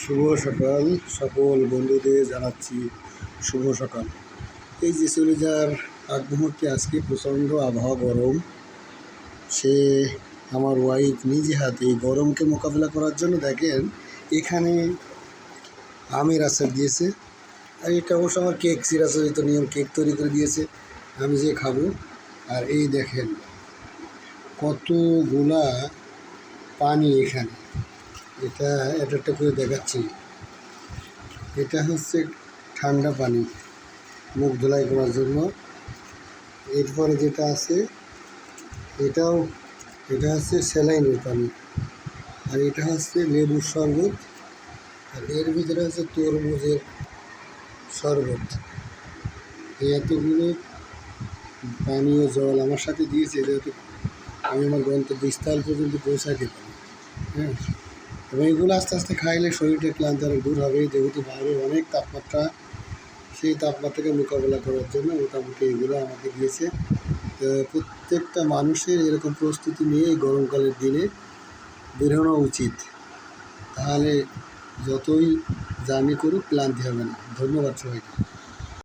শুভ সকাল। সকল বন্ধুদের জানাচ্ছি শুভ সকাল। এই যে চলে যাওয়ার আগ মুহূর্তে আজকে প্রচণ্ড আবহাওয়া গরম। সে আমার ওয়াইফ নিজে হাতে এই গরমকে মোকাবিলা করার জন্য দেখেন এখানে আমের আচার দিয়েছে। আর এটা অবশ্য আমার কেক চিরাচরিত নিয়ম, কেক তৈরি করে দিয়েছে, আমি যে খাবো। আর এই দেখেন কতগুলা পানি এখানে, এটা একটা করে দেখাচ্ছি। এটা হচ্ছে ঠান্ডা পানি মুখ ধুলাই করার জন্য। এরপরে যেটা আছে এটা হচ্ছে স্যালাইনের পানি, আর এটা হচ্ছে লেবুর শরবত, আর এর ভিতরে হচ্ছে তরমুজের শরবত। এই এতগুলো পানীয় জল আমার সাথে দিয়েছে যেহেতু আমি আমার গন্তব্যস্থল পর্যন্ত পৌঁছাতে পারি। হ্যাঁ, এবং এগুলো আস্তে আস্তে খাইলে শরীরটা ক্লান্তি অনেক দূর হবে, যেহেতু বাইরের অনেক তাপমাত্রা। সেই তাপমাত্রাকে মোকাবেলা করার জন্য মোটামুটি এগুলো আমাকে দিয়েছে। প্রত্যেকটা মানুষের এরকম প্রস্তুতি নিয়ে এই গরমকালের দিনে বেরোনো উচিত, তাহলে যতই জার্নি করুক ক্লান্তি হবে না। ধন্যবাদ সবাইকে।